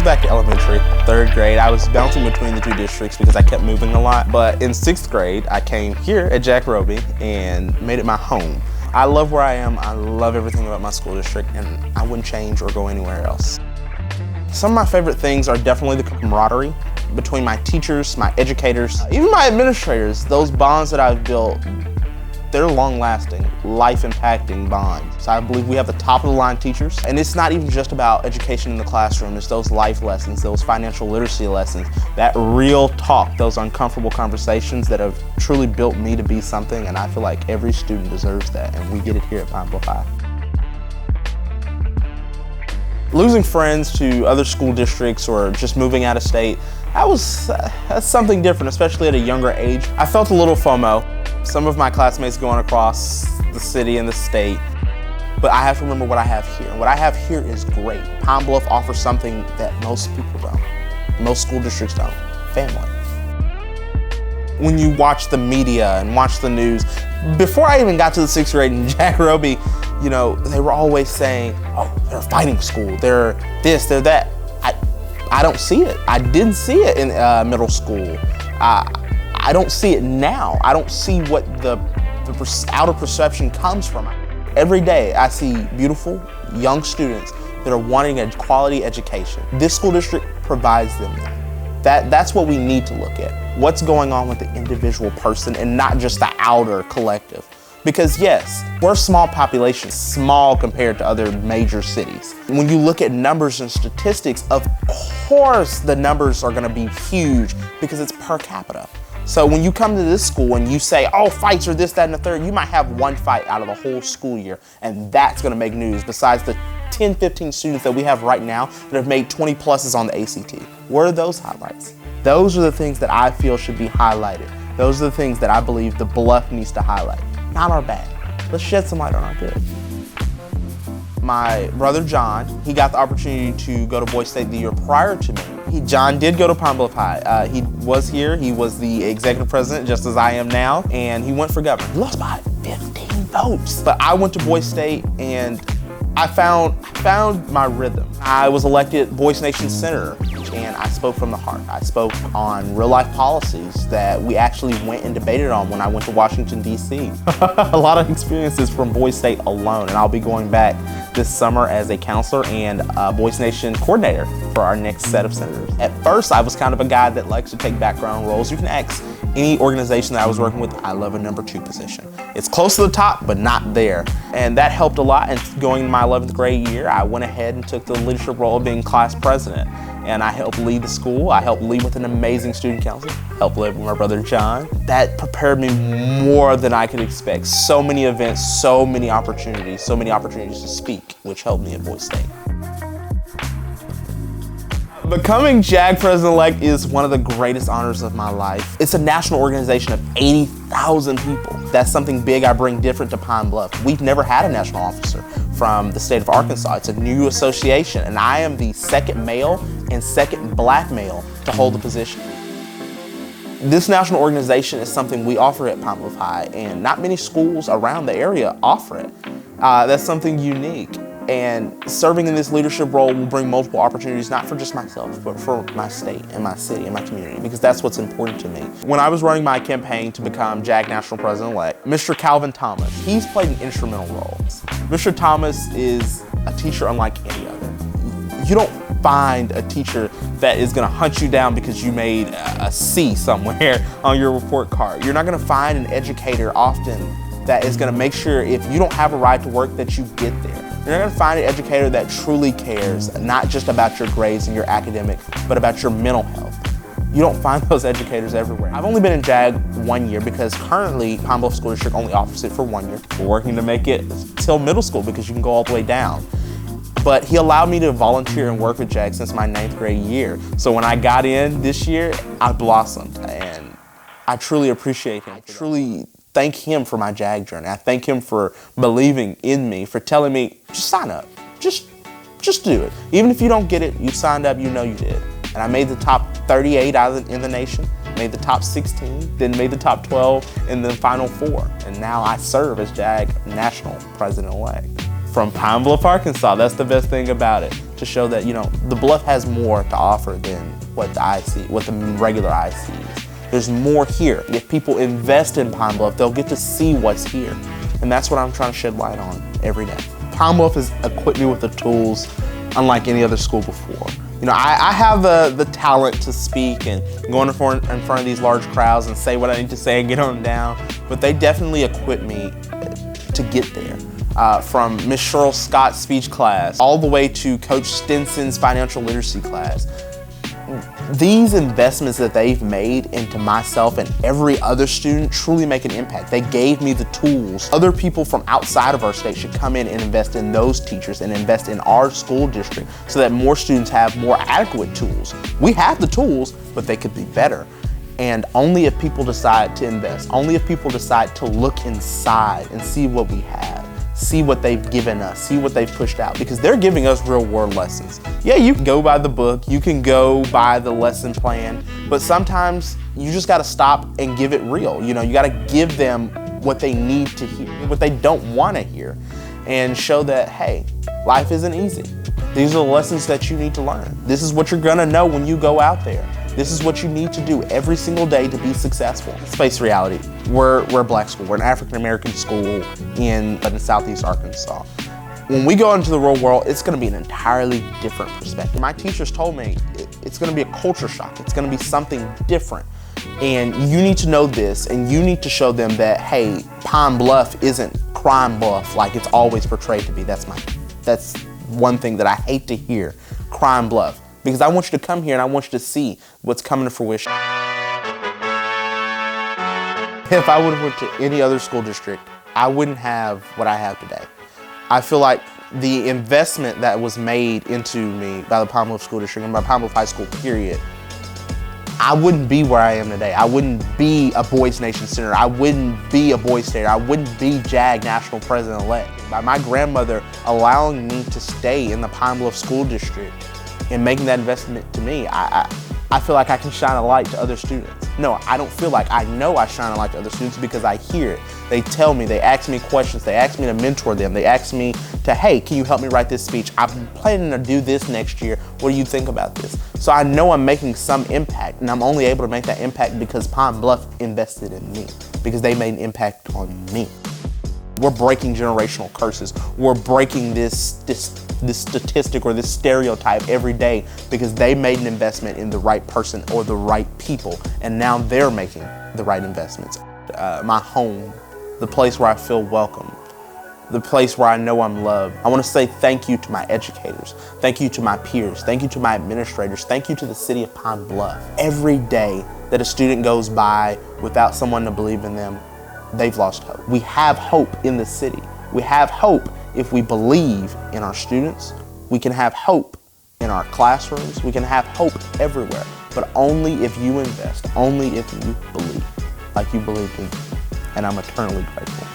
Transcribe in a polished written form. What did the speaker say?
goes back to elementary, 3rd grade. I was bouncing between the two districts because I kept moving a lot. But in 6th grade, I came here at Jack Roby and made it my home. I love where I am. I love everything about my school district, and I wouldn't change or go anywhere else. Some of my favorite things are definitely the camaraderie between my teachers, my educators, even my administrators. Those bonds that I've built, they're long-lasting, life-impacting bonds. So I believe we have the top-of-the-line teachers, and it's not even just about education in the classroom. It's those life lessons, those financial literacy lessons, that real talk, those uncomfortable conversations that have truly built me to be something, and I feel like every student deserves that, and we get it here at Pine Bluff High. Losing friends to other school districts or just moving out of state, that's something different, especially at a younger age. I felt a little FOMO. Some of my classmates going across the city and the state, but I have to remember what I have here. What I have here is great. Pine Bluff offers something that most people don't. Most school districts don't. Family. When you watch the media and watch the news, before I even got to the 6th grade in Jack Roby, you know, they were always saying, oh, they're a fighting school, they're this, they're that. I don't see it. I didn't see it in middle school. I don't see it now. I don't see what the outer perception comes from. Every day I see beautiful young students that are wanting a quality education. This school district provides them that. That's what we need to look at. What's going on with the individual person and not just the outer collective. Because yes, we're a small population, small compared to other major cities. When you look at numbers and statistics, of course the numbers are gonna be huge because it's per capita. So when you come to this school and you say, oh, fights are this, that, and the third, you might have one fight out of the whole school year, and that's gonna make news besides the 10, 15 students that we have right now that have made 20 pluses on the ACT. Where are those highlights? Those are the things that I feel should be highlighted. Those are the things that I believe the Bluff needs to highlight. Not our bad. Let's shed some light on our good. My brother John, he got the opportunity to go to Boise State the year prior to me. John did go to Pine Bluff High. He was here, he was the executive president just as I am now, and he went for governor. He lost by 15 votes. But I went to Boise State and I found my rhythm. I was elected Boise Nation Senator, and I spoke from the heart. I spoke on real life policies that we actually went and debated on when I went to Washington, D.C. A lot of experiences from Boise State alone, and I'll be going back this summer as a counselor and a Boise Nation coordinator for our next set of senators. At first, I was kind of a guy that likes to take background roles. You can ask any organization that I was working with, I love a number 2 position. It's close to the top, but not there. And that helped a lot. And going into my 11th grade year, I went ahead and took the leadership role of being class president. And I helped lead the school. I helped lead with an amazing student council, helped lead with my brother John. That prepared me more than I could expect. So many events, so many opportunities to speak, which helped me at Boise State. Becoming JAG President-elect is one of the greatest honors of my life. It's a national organization of 80,000 people. That's something big I bring different to Pine Bluff. We've never had a national officer from the state of Arkansas. It's a new association, and I am the second male and second black male to hold the position. This national organization is something we offer at Pine Bluff High, and not many schools around the area offer it. That's something unique. And serving in this leadership role will bring multiple opportunities, not for just myself, but for my state and my city and my community, because that's what's important to me. When I was running my campaign to become JAG National President-elect, Mr. Calvin Thomas, he's played an instrumental role. Mr. Thomas is a teacher unlike any other. You don't find a teacher that is gonna hunt you down because you made a C somewhere on your report card. You're not gonna find an educator often that is gonna make sure if you don't have a ride to work that you get there. You're not gonna find an educator that truly cares, not just about your grades and your academic, but about your mental health. You don't find those educators everywhere. I've only been in JAG 1 year because currently Pine Bluff School District only offers it for 1 year. We're working to make it till middle school because you can go all the way down. But he allowed me to volunteer and work with JAG since my 9th grade year. So when I got in this year, I blossomed, and I truly appreciate him. I truly thank him for my JAG journey. I thank him for believing in me, for telling me, just sign up, just do it. Even if you don't get it, you signed up, you know you did. And I made the top 38 in the nation, made the top 16, then made the top 12 in the final 4. And now I serve as JAG National President-elect. From Pine Bluff, Arkansas, that's the best thing about it. to show that, you know, the Bluff has more to offer than what the regular eye sees. There's more here. If people invest in Pine Bluff, they'll get to see what's here. And that's what I'm trying to shed light on every day. Pine Bluff has equipped me with the tools unlike any other school before. You know, I have the talent to speak and go in front of these large crowds and say what I need to say and get on down, but they definitely equipped me to get there. From Miss Cheryl Scott's speech class, all the way to Coach Stinson's financial literacy class. These investments that they've made into myself and every other student truly make an impact. They gave me the tools. Other people from outside of our state should come in and invest in those teachers and invest in our school district so that more students have more adequate tools. We have the tools, but they could be better. And only if people decide to invest, only if people decide to look inside and see what we have, see what they've given us, see what they've pushed out, because they're giving us real world lessons. Yeah, you can go by the book, you can go by the lesson plan, but sometimes you just gotta stop and give it real. You know, you gotta give them what they need to hear, what they don't wanna hear, and show that, hey, life isn't easy. These are the lessons that you need to learn. This is what you're gonna know when you go out there. This is what you need to do every single day to be successful. Let's face reality. We're a black school. We're an African-American school in Southeast Arkansas. When we go into the real world, it's gonna be an entirely different perspective. My teachers told me it's gonna be a culture shock. It's gonna be something different. And you need to know this, and you need to show them that, hey, Pine Bluff isn't crime Bluff like it's always portrayed to be. That's one thing that I hate to hear, crime Bluff. Because I want you to come here and I want you to see what's coming to fruition. If I would have went to any other school district, I wouldn't have what I have today. I feel like the investment that was made into me by the Pine Bluff School District and by Pine Bluff High School, period, I wouldn't be where I am today. I wouldn't be a Boys Nation Center. I wouldn't be a Boys Stater. I wouldn't be JAG National President-elect. By my grandmother allowing me to stay in the Pine Bluff School District and making that investment to me, I feel like I can shine a light to other students. No, I don't feel like, I know I shine a light to other students because I hear it. They tell me, they ask me questions, they ask me to mentor them, they ask me to, hey, can you help me write this speech? I'm planning to do this next year. What do you think about this? So I know I'm making some impact, and I'm only able to make that impact because Pine Bluff invested in me, because they made an impact on me. We're breaking generational curses. We're breaking this statistic or this stereotype every day because they made an investment in the right person or the right people, and now they're making the right investments. My home, the place where I feel welcome, the place where I know I'm loved. I want to say thank you to my educators, thank you to my peers, thank you to my administrators, thank you to the city of Pine Bluff. Every day that a student goes by without someone to believe in them, they've lost hope. We have hope in the city. We have hope if we believe in our students. We can have hope in our classrooms. We can have hope everywhere, but only if you invest, only if you believe like you believed in me. And I'm eternally grateful.